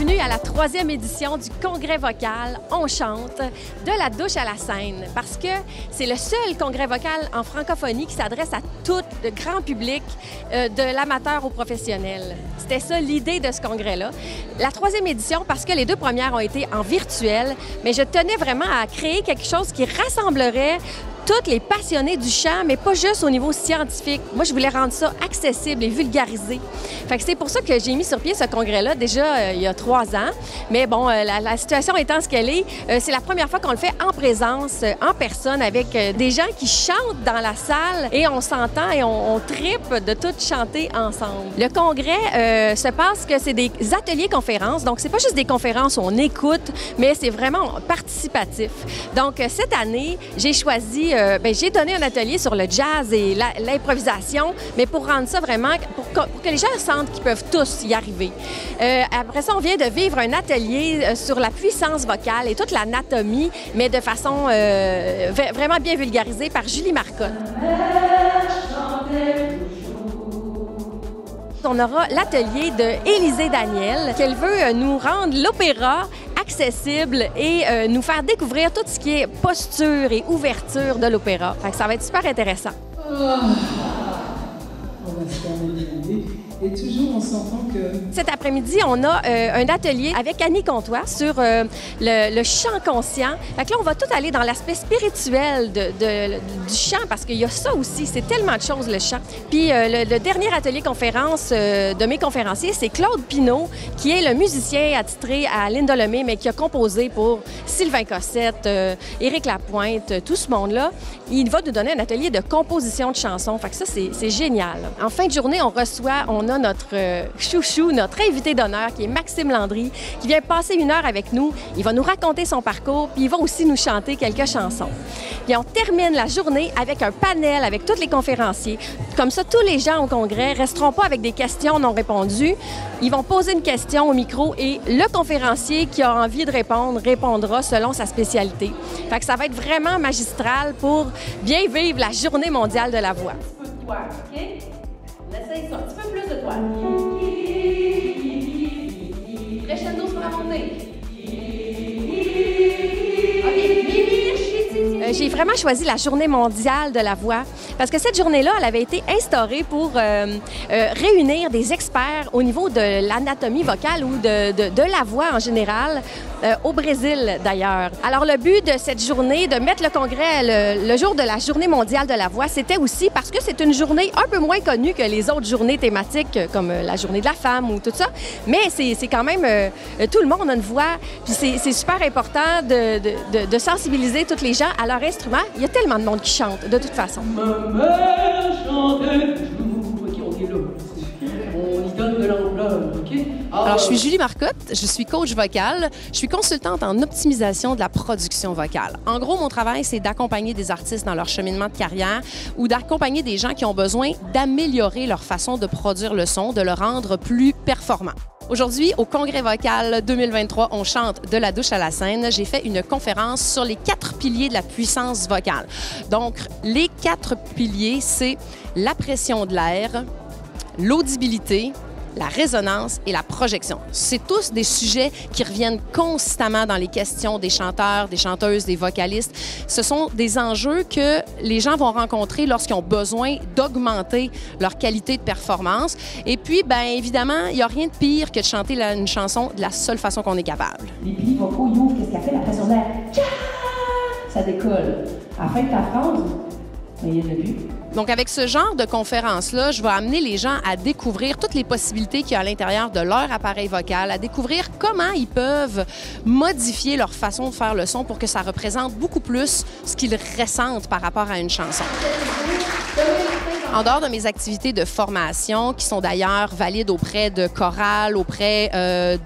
Bienvenue à la 3e édition du Congrès vocal On chante de la douche à la scène parce que c'est le seul congrès vocal en francophonie qui s'adresse à tout le grand public, de l'amateur au professionnel. C'était ça l'idée de ce congrès-là. La 3e édition parce que les 2 premières ont été en virtuel, mais je tenais vraiment à créer quelque chose qui rassemblerait tous les passionnés du chant, mais pas juste au niveau scientifique. Moi, je voulais rendre ça accessible et vulgarisé. Fait que c'est pour ça que j'ai mis sur pied ce congrès-là déjà il y a 3 ans. Mais bon, la situation étant ce qu'elle est, c'est la première fois qu'on le fait en présence, en personne, avec des gens qui chantent dans la salle et on s'entend et on trippe de tout chanter ensemble. Le congrès se passe que c'est des ateliers-conférences, donc c'est pas juste des conférences où on écoute, mais c'est vraiment participatif. Donc cette année, j'ai choisi j'ai donné un atelier sur le jazz et l'improvisation, mais pour rendre ça vraiment, pour que les gens sentent qu'ils peuvent tous y arriver. Après ça, on vient de vivre un atelier sur la puissance vocale et toute l'anatomie, mais de façon vraiment bien vulgarisée par Julie Marcotte. On aura l'atelier de Élisée Daniel, qu'elle veut nous rendre l'opéra accessible et nous faire découvrir tout ce qui est posture et ouverture de l'opéra. Ça va être super intéressant. Et toujours, on s'entend que... Cet après-midi, on a un atelier avec Annie Comtois sur le chant conscient. Fait que là, on va tout aller dans l'aspect spirituel du chant, parce qu'il y a ça aussi. C'est tellement de choses, le chant. Puis le dernier atelier conférence de mes conférenciers, c'est Claude Pinault, qui est le musicien attitré à Linda Lemay, mais qui a composé pour Sylvain Cossette, Éric Lapointe, tout ce monde-là. Il va nous donner un atelier de composition de chansons. Fait que ça, c'est génial. En fin de journée, on a notre chouchou, notre invité d'honneur, qui est Maxime Landry, qui vient passer 1 heure avec nous. Il va nous raconter son parcours, puis il va aussi nous chanter quelques chansons. Puis on termine la journée avec un panel avec tous les conférenciers. Comme ça, tous les gens au congrès ne resteront pas avec des questions non répondues. Ils vont poser une question au micro et le conférencier qui a envie de répondre répondra selon sa spécialité. Fait que ça va être vraiment magistral pour bien vivre la Journée mondiale de la voix. OK? On essaye ça, un petit peu plus de toi. Crescendo sur la montée. J'ai vraiment choisi la Journée mondiale de la voix parce que cette journée-là, elle avait été instaurée pour réunir des experts au niveau de l'anatomie vocale ou de la voix en général, au Brésil d'ailleurs. Alors le but de cette journée, de mettre le congrès le jour de la Journée mondiale de la voix, c'était aussi parce que c'est une journée un peu moins connue que les autres journées thématiques comme la Journée de la femme ou tout ça, mais c'est quand même, tout le monde a une voix, puis c'est super important de sensibiliser tous les gens à leur instrument. Il y a tellement de monde qui chante, de toute façon. Ma mère chantait toujours. OK, on est là. On y donne de l'ampleur, OK? Alors, je suis Julie Marcotte, je suis coach vocal, je suis consultante en optimisation de la production vocale. En gros, mon travail, c'est d'accompagner des artistes dans leur cheminement de carrière ou d'accompagner des gens qui ont besoin d'améliorer leur façon de produire le son, de le rendre plus performant. Aujourd'hui, au Congrès vocal 2023, on chante de la douche à la scène. J'ai fait une conférence sur les 4 piliers de la puissance vocale. Donc, les 4 piliers, c'est la pression de l'air, l'audibilité, la résonance et la projection. C'est tous des sujets qui reviennent constamment dans les questions des chanteurs, des chanteuses, des vocalistes. Ce sont des enjeux que les gens vont rencontrer lorsqu'ils ont besoin d'augmenter leur qualité de performance. Et puis, bien évidemment, il n'y a rien de pire que de chanter une chanson de la seule façon qu'on est capable. Les plis vocaux, you, qu'est-ce qu'elle fait? La pression d'air. Ça décolle. À la fin de ta phrase, il y a le but. Donc, avec ce genre de conférence-là, je vais amener les gens à découvrir toutes les possibilités qu'il y a à l'intérieur de leur appareil vocal, à découvrir comment ils peuvent modifier leur façon de faire le son pour que ça représente beaucoup plus ce qu'ils ressentent par rapport à une chanson. En dehors de mes activités de formation, qui sont d'ailleurs valides auprès de chorales, auprès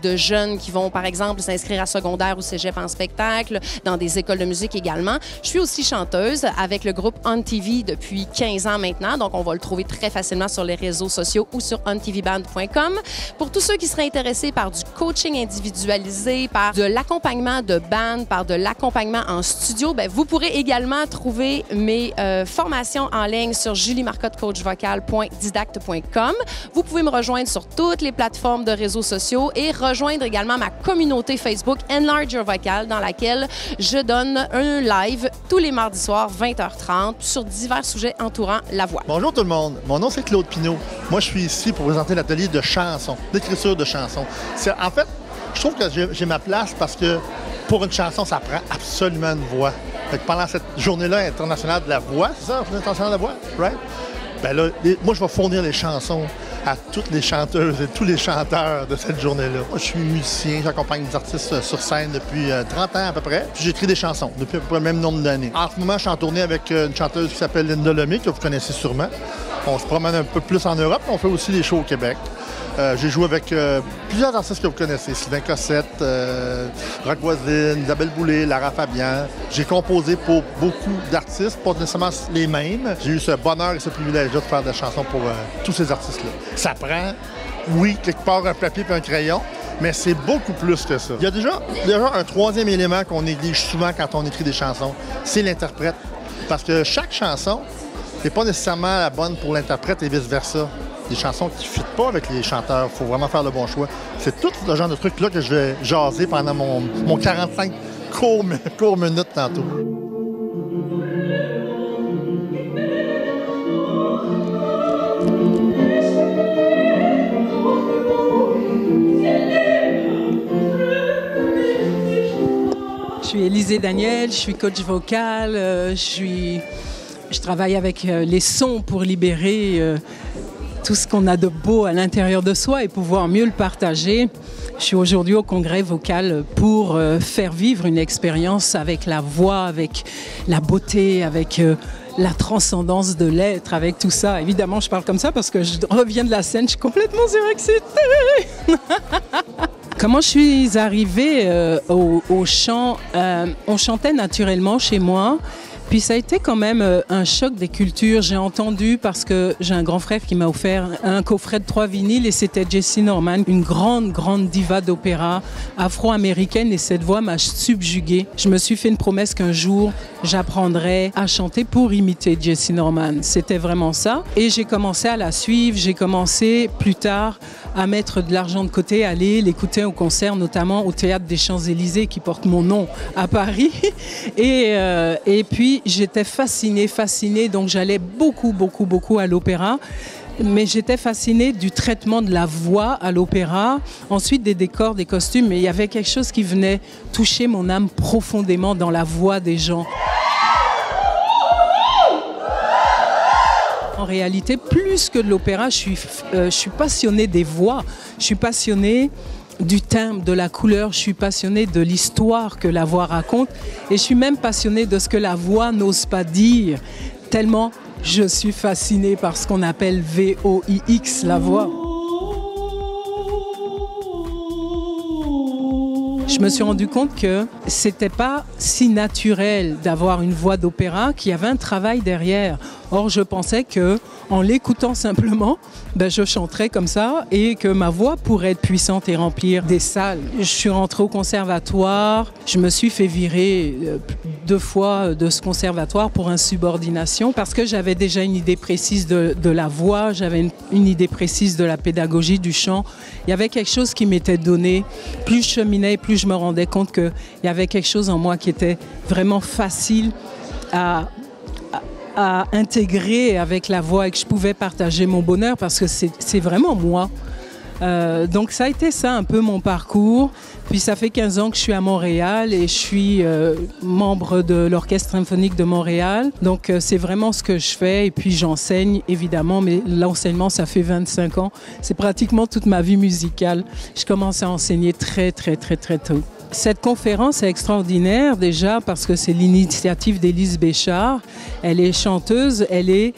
de jeunes qui vont, par exemple, s'inscrire à secondaire ou cégep en spectacle, dans des écoles de musique également, je suis aussi chanteuse avec le groupe On TV depuis 15 ans maintenant. Donc, on va le trouver très facilement sur les réseaux sociaux ou sur ontvband.com. Pour tous ceux qui seraient intéressés par du coaching individualisé, par de l'accompagnement de band, par de l'accompagnement en studio, bien, vous pourrez également trouver mes formations en ligne sur juliemarcotte.com. www.coachvocal.didacte.com. Vous pouvez me rejoindre sur toutes les plateformes de réseaux sociaux et rejoindre également ma communauté Facebook Enlarge Your Vocal, dans laquelle je donne un live tous les mardis soirs, 20h30, sur divers sujets entourant la voix. Bonjour tout le monde, mon nom c'est Claude Pinault. Moi je suis ici pour présenter l'atelier de chansons, d'écriture de chansons. En fait, je trouve que j'ai ma place parce que pour une chanson, ça prend absolument une voix. Fait que pendant cette journée-là internationale de la voix, c'est ça, la journée internationale de la voix, right? Ben là, moi je vais fournir les chansons à toutes les chanteuses et tous les chanteurs de cette journée-là. Moi, je suis musicien, j'accompagne des artistes sur scène depuis 30 ans à peu près. Puis j'écris des chansons depuis à peu près le même nombre d'années. En ce moment, je suis en tournée avec une chanteuse qui s'appelle Linda Lemay, que vous connaissez sûrement. On se promène un peu plus en Europe, on fait aussi des shows au Québec. J'ai joué avec plusieurs artistes que vous connaissez, Sylvain Cossette, Roch Voisine, Isabelle Boulay, Lara Fabian. J'ai composé pour beaucoup d'artistes, pas nécessairement les mêmes. J'ai eu ce bonheur et ce privilège-là de faire des chansons pour tous ces artistes-là. Ça prend, oui, quelque part un papier et un crayon, mais c'est beaucoup plus que ça. Il y a déjà un troisième élément qu'on néglige souvent quand on écrit des chansons, c'est l'interprète. Parce que chaque chanson n'est pas nécessairement la bonne pour l'interprète et vice-versa. Des chansons qui ne fitent pas avec les chanteurs. Il faut vraiment faire le bon choix. C'est tout ce genre de trucs-là que je vais jaser pendant mon 45 courts minutes tantôt. Je suis Élisée Daniel, je suis coach vocal, je travaille avec les sons pour libérer tout ce qu'on a de beau à l'intérieur de soi et pouvoir mieux le partager. Je suis aujourd'hui au congrès vocal pour faire vivre une expérience avec la voix, avec la beauté, avec la transcendance de l'être, avec tout ça. Évidemment, je parle comme ça parce que je reviens de la scène, je suis complètement surexcitée. Comment je suis arrivée au chant? On chantait naturellement chez moi. Puis ça a été quand même un choc des cultures. J'ai entendu, parce que j'ai un grand frère qui m'a offert un coffret de 3 vinyles et c'était Jessie Norman, une grande diva d'opéra afro-américaine, et cette voix m'a subjuguée. Je me suis fait une promesse qu'un jour, j'apprendrais à chanter pour imiter Jessie Norman. C'était vraiment ça. Et j'ai commencé à la suivre. J'ai commencé plus tard à mettre de l'argent de côté, à aller l'écouter au concert, notamment au Théâtre des Champs-Élysées, qui porte mon nom à Paris. Et puis, j'étais fascinée. Donc j'allais beaucoup à l'opéra. Mais j'étais fascinée du traitement de la voix à l'opéra, ensuite des décors, des costumes. Mais il y avait quelque chose qui venait toucher mon âme profondément dans la voix des gens. En réalité, plus que de l'opéra, je suis passionnée des voix. Je suis passionnée du timbre, de la couleur. Je suis passionnée de l'histoire que la voix raconte. Et je suis même passionnée de ce que la voix n'ose pas dire, tellement je suis fascinée par ce qu'on appelle VOIX, la voix. Je me suis rendu compte que c'était pas si naturel d'avoir une voix d'opéra, qu'il y avait un travail derrière. Or, je pensais que en l'écoutant simplement, je chanterais comme ça et que ma voix pourrait être puissante et remplir des salles. Je suis rentrée au conservatoire. Je me suis fait virer 2 fois de ce conservatoire pour insubordination parce que j'avais déjà une idée précise de la voix, j'avais une idée précise de la pédagogie, du chant. Il y avait quelque chose qui m'était donné. Plus je cheminais, plus je me rendais compte qu'il y avait quelque chose en moi qui était vraiment facile à intégrer avec la voix et que je pouvais partager mon bonheur parce que c'est vraiment moi. Donc ça a été ça un peu mon parcours. Puis ça fait 15 ans que je suis à Montréal et je suis membre de l'Orchestre symphonique de Montréal. Donc c'est vraiment ce que je fais et puis j'enseigne évidemment, mais l'enseignement ça fait 25 ans. C'est pratiquement toute ma vie musicale. Je commence à enseigner très tôt. Cette conférence est extraordinaire déjà parce que c'est l'initiative d'Élise Béchard. Elle est chanteuse, elle est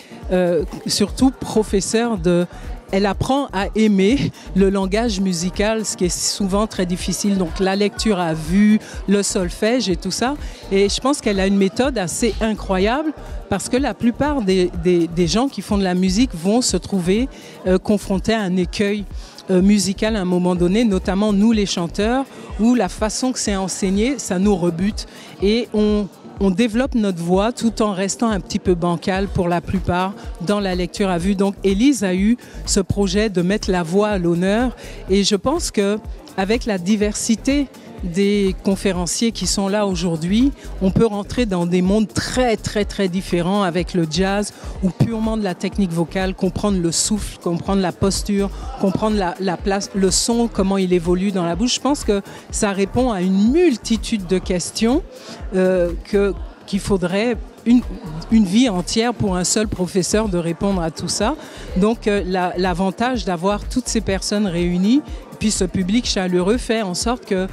surtout professeure de... Elle apprend à aimer le langage musical, ce qui est souvent très difficile. Donc la lecture à vue, le solfège et tout ça. Et je pense qu'elle a une méthode assez incroyable parce que la plupart des gens qui font de la musique vont se trouver confrontés à un écueil musical à un moment donné, notamment nous les chanteurs, où la façon que c'est enseigné, ça nous rebute et on on développe notre voix tout en restant un petit peu bancal pour la plupart dans la lecture à vue. Donc, Élise a eu ce projet de mettre la voix à l'honneur et je pense qu'avec la diversité des conférenciers qui sont là aujourd'hui, on peut rentrer dans des mondes très, très, très différents avec le jazz ou purement de la technique vocale, comprendre le souffle, comprendre la posture, comprendre la place, le son, comment il évolue dans la bouche. Je pense que ça répond à une multitude de questions qu'il faudrait une vie entière pour un seul professeur de répondre à tout ça. Donc, l'avantage d'avoir toutes ces personnes réunies, puis ce public chaleureux fait en sorte que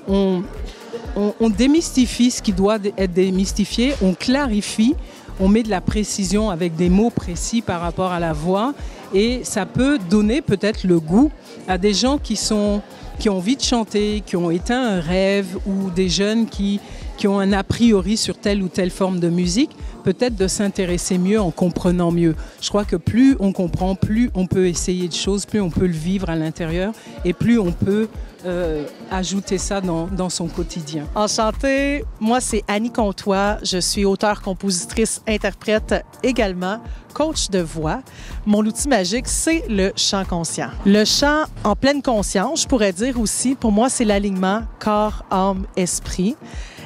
on démystifie ce qui doit être démystifié, on clarifie, on met de la précision avec des mots précis par rapport à la voix et ça peut donner peut-être le goût à des gens qui ont envie de chanter, qui ont éteint un rêve ou des jeunes qui ont un a priori sur telle ou telle forme de musique, peut-être de s'intéresser mieux en comprenant mieux. Je crois que plus on comprend, plus on peut essayer de choses, plus on peut le vivre à l'intérieur et plus on peut ajouter ça dans son quotidien. Enchantée, moi c'est Annie Comtois, je suis auteure, compositrice, interprète également, coach de voix. Mon outil magique, c'est le chant conscient. Le chant en pleine conscience, je pourrais dire aussi, pour moi c'est l'alignement corps, âme, esprit.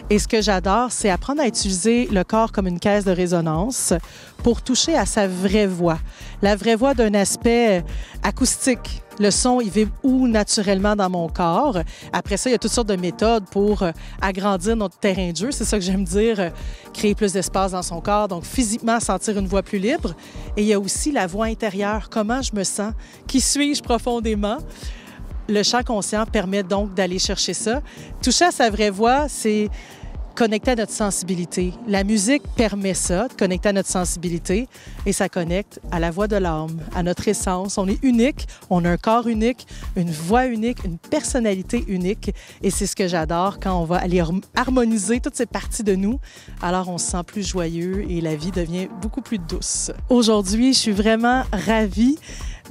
Et ce que j'adore, c'est apprendre à utiliser le corps comme une caisse de résonance pour toucher à sa vraie voix. La vraie voix d'un aspect acoustique. Le son, il vibre où naturellement dans mon corps. Après ça, il y a toutes sortes de méthodes pour agrandir notre terrain de jeu. C'est ça que j'aime dire, créer plus d'espace dans son corps. Donc, physiquement, sentir une voix plus libre. Et il y a aussi la voix intérieure. Comment je me sens? Qui suis-je profondément? Le chant conscient permet donc d'aller chercher ça. Toucher à sa vraie voix, c'est connecter à notre sensibilité. La musique permet ça, de connecter à notre sensibilité, et ça connecte à la voix de l'âme, à notre essence. On est unique, on a un corps unique, une voix unique, une personnalité unique, et c'est ce que j'adore quand on va aller harmoniser toutes ces parties de nous. Alors on se sent plus joyeux et la vie devient beaucoup plus douce. Aujourd'hui, je suis vraiment ravie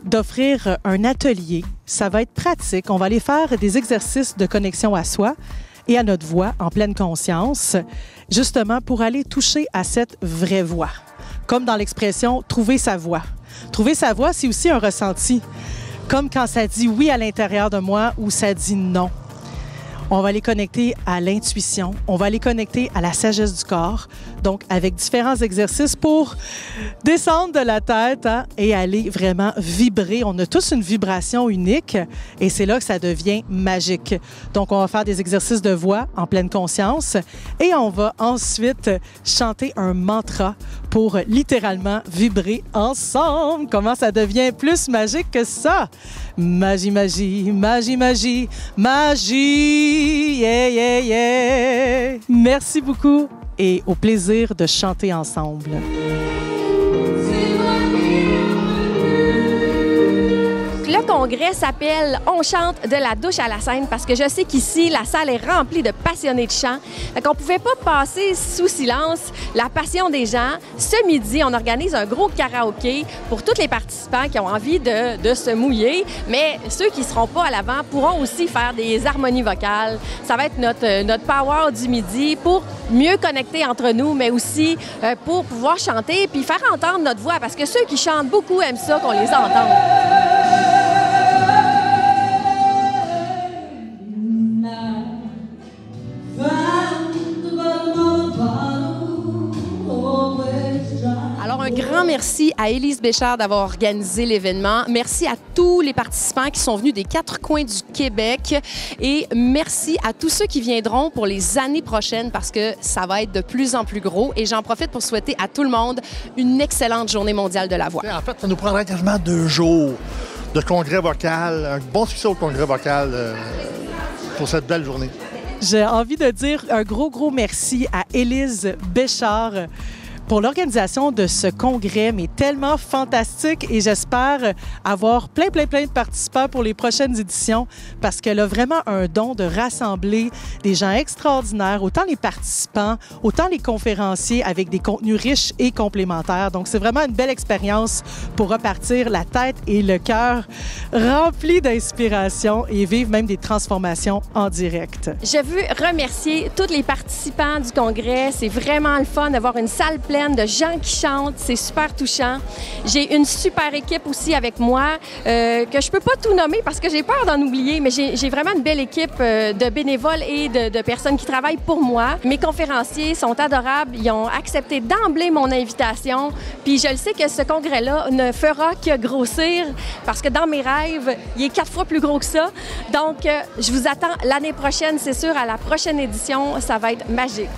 d'offrir un atelier. Ça va être pratique. On va aller faire des exercices de connexion à soi et à notre voix en pleine conscience, justement pour aller toucher à cette vraie voix. Comme dans l'expression « trouver sa voix ». Trouver sa voix, c'est aussi un ressenti. Comme quand ça dit oui à l'intérieur de moi ou ça dit non. On va les connecter à l'intuition, on va les connecter à la sagesse du corps, donc avec différents exercices pour descendre de la tête et aller vraiment vibrer. On a tous une vibration unique et c'est là que ça devient magique. Donc, on va faire des exercices de voix en pleine conscience et on va ensuite chanter un mantra pour littéralement vibrer ensemble. Comment ça devient plus magique que ça? Magie, magie, magie, magie, magie, yeah, yeah, yeah. Merci beaucoup et au plaisir de chanter ensemble. Le congrès s'appelle « On chante de la douche à la scène » parce que je sais qu'ici, la salle est remplie de passionnés de chant. On ne pouvait pas passer sous silence la passion des gens. Ce midi, on organise un gros karaoké pour tous les participants qui ont envie de se mouiller, mais ceux qui ne seront pas à l'avant pourront aussi faire des harmonies vocales. Ça va être notre power du midi pour mieux connecter entre nous, mais aussi pour pouvoir chanter puis faire entendre notre voix parce que ceux qui chantent beaucoup aiment ça qu'on les entende. Alors, un grand merci à Élise Béchard d'avoir organisé l'événement. Merci à tous les participants qui sont venus des 4 coins du Québec. Et merci à tous ceux qui viendront pour les années prochaines parce que ça va être de plus en plus gros. Et j'en profite pour souhaiter à tout le monde une excellente journée mondiale de la voix. En fait, ça nous prendrait quasiment 2 jours de congrès vocal. Un bon succès au congrès vocal pour cette belle journée. J'ai envie de dire un gros merci à Élise Béchard pour l'organisation de ce congrès, mais tellement fantastique, et j'espère avoir plein de participants pour les prochaines éditions parce qu'elle a vraiment un don de rassembler des gens extraordinaires, autant les participants, autant les conférenciers avec des contenus riches et complémentaires. Donc, c'est vraiment une belle expérience pour repartir la tête et le cœur remplis d'inspiration et vivre même des transformations en direct. Je veux remercier tous les participants du congrès. C'est vraiment le fun d'avoir une salle pleine de gens qui chantent. C'est super touchant. J'ai une super équipe aussi avec moi que je peux pas tout nommer parce que j'ai peur d'en oublier, mais j'ai vraiment une belle équipe de bénévoles et de personnes qui travaillent pour moi. Mes conférenciers sont adorables. Ils ont accepté d'emblée mon invitation. Puis je le sais que ce congrès-là ne fera que grossir parce que dans mes rêves, il est 4 fois plus gros que ça. Donc, je vous attends l'année prochaine, c'est sûr, à la prochaine édition. Ça va être magique.